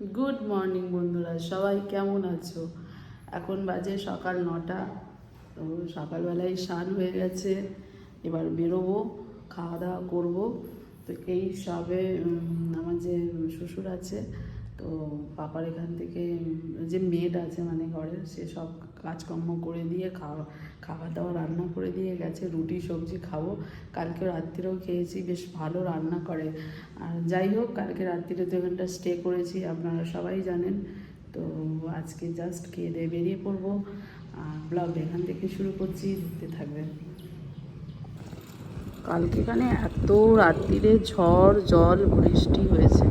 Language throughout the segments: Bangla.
গুড মর্নিং বন্ধুরা, সবাই কেমন আছো? এখন বাজে সকাল 9টা। তো সকালবেলায় স্নান হয়ে গেছে, এবার বেরোবো, খাওয়া দাওয়া করবো। তো এই সবে আমার যে শ্বশুর আছে, তো পাপার এখান থেকে যে মেড আছে মানে ঘরের, সে সব কাজকর্ম করে দিয়ে খাওয়া দাওয়া রান্না করে দিয়ে গেছে। রুটি সবজি খাবো। কালকে রাত্রিরেও খেয়েছি, বেশ ভালো রান্না করে। আর যাই হোক, কালকে রাত্রিরে তো এখানটা স্টে করেছি, আপনারা সবাই জানেন। তো আজকে জাস্ট খেয়ে দিয়ে বেরিয়ে পড়বো। আর ব্লগ এখান থেকে শুরু করছি, দেখতে থাকবেন। কালকে এখানে এত রাত্রিরে ঝড় জল বৃষ্টি হয়েছে,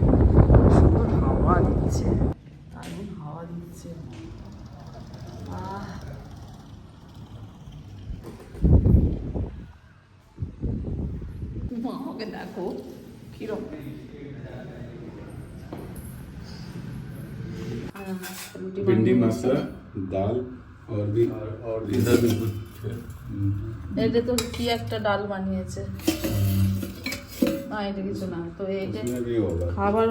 সুন্দর হাওয়া দিচ্ছে, দারুণ হাওয়া দিচ্ছে। আমাকে দেখো কিরকম भिंडी मसाला दाल और भी इधर भी कुछ है। এটা তো কি একটা ডাল বানিয়েছে না, এটা কিছু না তো, এটা उसमें भी होगा খাবার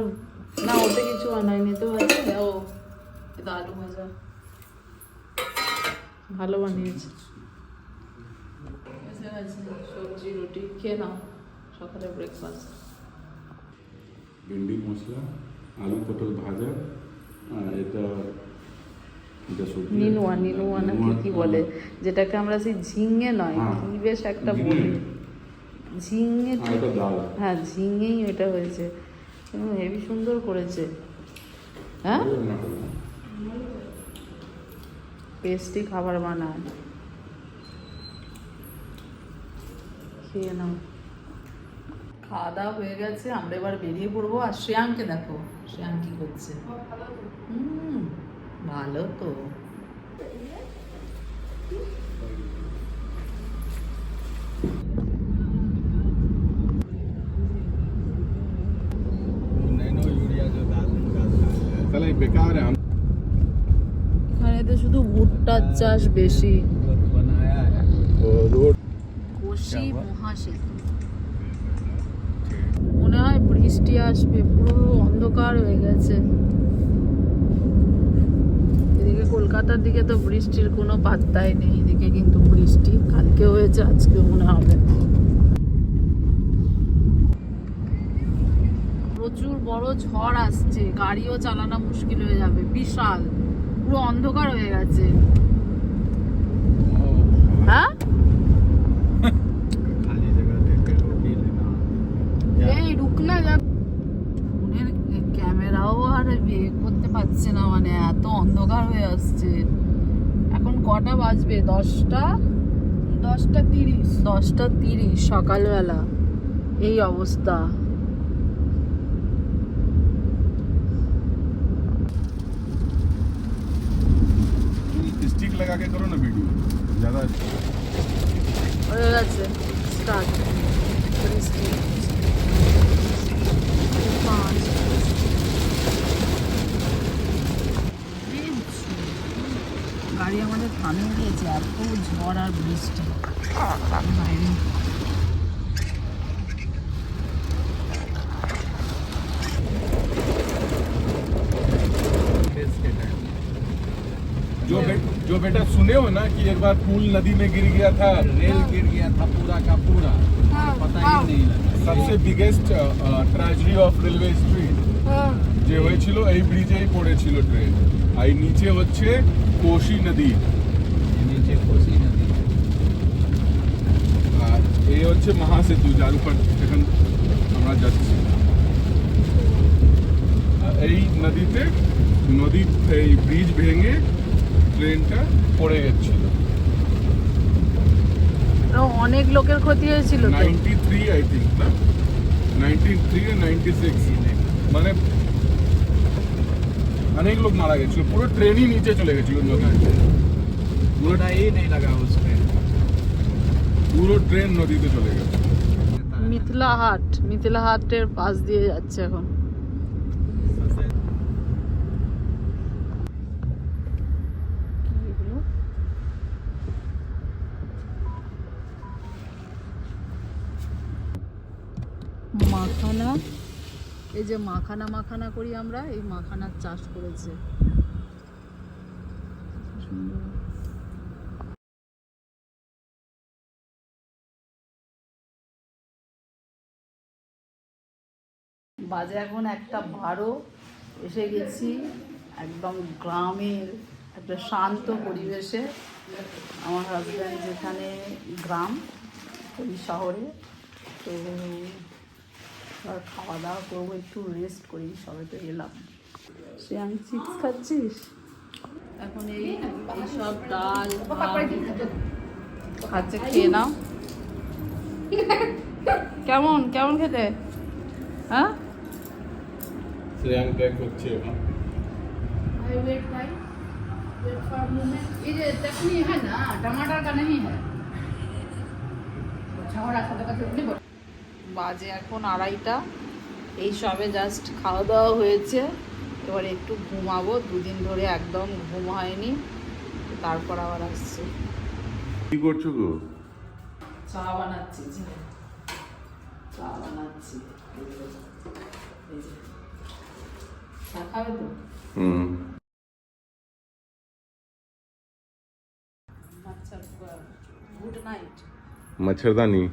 না, ওতে কিছু বানায়নি তো। আছে ও, এটা আলু ভাজা ভালো বানিয়েছে। এসে গেছে সবজি রুটি, খেয়ে নাও সকালে ব্রেকফাস্ট। भिंडी मसाला आलू पटल भाजा আর এটা নিনুয়া না কি বলে, যেটাকে আমরা সেই ঝিঙে নয়, কি বেশ একটা বলি, ঝিঙে। হ্যাঁ, ঝিঙেই ওটা হয়েছে, হেভি সুন্দর করেছে। হ্যাঁ, টেস্টি খাবার বানায়, খেয়ে নাও। খাওয়া দাওয়া হয়ে গেছে, আমরা এবার বেরিয়ে পড়বো। আর শ্রেয়াংকে দেখো, শ্রেয়াং কি করছে। ভালো তো। बेकार है। এখানে তো শুধু ভুট্টার চাষ বেশি। কোশি মহাসেতু, মনে হয় বৃষ্টি আসবে, পুরো অন্ধকার হয়ে গেছে। এদিকে কলকাতার দিকে তো বৃষ্টির কোনো পাত্তাই নেই, এদিকে কিন্তু বৃষ্টি কালকে হয়েছে, আজকে মনে হবে। প্রচুর বড় ঝড় আসছে, গাড়িও চালানো মুশকিল হয়ে যাবে, বিশাল, পুরো অন্ধকার হয়ে গেছে। হ্যাঁ, এই রুকনা যা, ফোনের ক্যামেরাও আর বের করতে পারছে না, মানে এত অন্ধকার হয়ে আসছে। এখন কটা বাজবে? 10টা 30 সকালবেলা, এই অবস্থা। स्टिक लगा के करो ना वीडियो ज्यादा হয়ে গেছে স্টার্ট। গাড়ি আমাদের থামিয়ে দিয়েছে, এত ঝড় আর বৃষ্টি বাইরে। जो बेटा सुने हो ना कि एक बार पुल नदी में गिर गया था, रेल गिर गया था पूरा का पूरा, पता ही नहीं लगा। सबसे biggest tragedy of railway history যে হয়েছিল, এই ব্রিজেই পড়েছিল ট্রেন। আর নিচে হচ্ছে কোশি নদী, नीचे कोसी नदी, আর এই হচ্ছে মহাসেতু, যার উপর এখন আমরা যাচ্ছি। এই নদীতে এই ব্রিজ ভেঙে ট্রেনটা পড়ে গেছিল। অনেক লোকের ক্ষতি হয়েছিল তো। 93 আই থিঙ্ক, না 93 আর 96, মানে অনেক লোক মারা গেছিল, পুরো ট্রেনই নিচে চলে গেছিল। पूरा ही नहीं लगा उस पे, পুরো ট্রেন নদীতে চলে গেছে। মিথিলা হাটের পাশ দিয়ে যাচ্ছে এখন। মাখানা এই যে মাখানা মাখানা করি আমরা, এই মাখানার চাষ করেছে। সুন্দর। বাজে এখন 1:12, এসে গেছি একদম গ্রামের একটা শান্ত পরিবেশে। আমার হাজব্যান্ড যেখানে গ্রাম, ওই শহরে, তো আর খাওয়া দাওয়া করবো, একটু রেস্ট করি, সবে তো এলাম। সে আমি চিপস খাচ্ছিস এখন? এইসব ডাল খাচ্ছে, খেয়ে নাও। কেমন কেমন খেতে? হ্যাঁ, শ্রেয়াং ট্র্যাক হচ্ছে এখন। ये चटनी है ना, टमाटर का नहीं है। বাজে এখন 2:30, এই সবে জাস্ট খাওয়া দাওয়া হয়েছে। এবার একটু ঘুমাবো, 2 দিন ধরে একদম ঘুম হয়নি, তারপর আবার আসছে। কি করছো গো? চা বানাচ্ছি, চা বানাচ্ছি। এই যে চা খাবে তো? Good night. मच्छरदानी?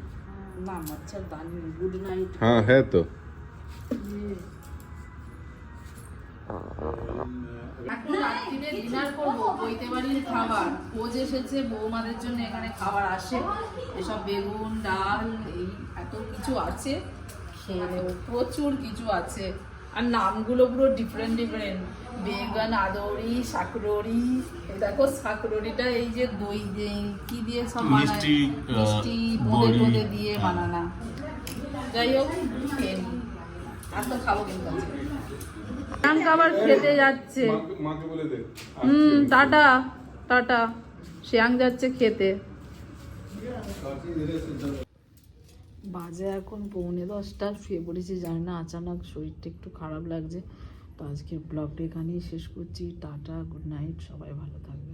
ना मच्छरदानी, गुड नाइट। हाँ है तो। এখন রাত্রিরে ডিনার করবো, বইতে বাড়ির খাবার, খোঁজ এসেছে বৌমাদের জন্য, এখানে খাবার আসে, এসব বেগুন ডাল এই এত কিছু আছে, খেয়ে নেবো। প্রচুর কিছু আছে, আর নামগুলো পুরো ডিফারেন্ট ডিফারেন্ট। বেগুন আদৌরি, শাকররি, দেখো শাকররিটা এই যে দই দিয়ে কি দিয়ে সব বানায়, মিষ্টি বোঁদে বোঁদে দিয়ে বানানা। যাই হোক, খেয়ে নিই, আর তো খাবো কিন্তু আজকে। আবার খেতে যাচ্ছে। মাকে বলে দে। টাটা টাটা, শ্রেয়াং যাচ্ছে খেতে। বাজে এখন 9:45, শুয়ে পড়েছি, জানি না আচানক শরীরটা একটু খারাপ লাগছে। তো আজকের ব্লগটা এখানেই শেষ করছি। টাটা, গুড নাইট, সবাই ভালো থাকবে।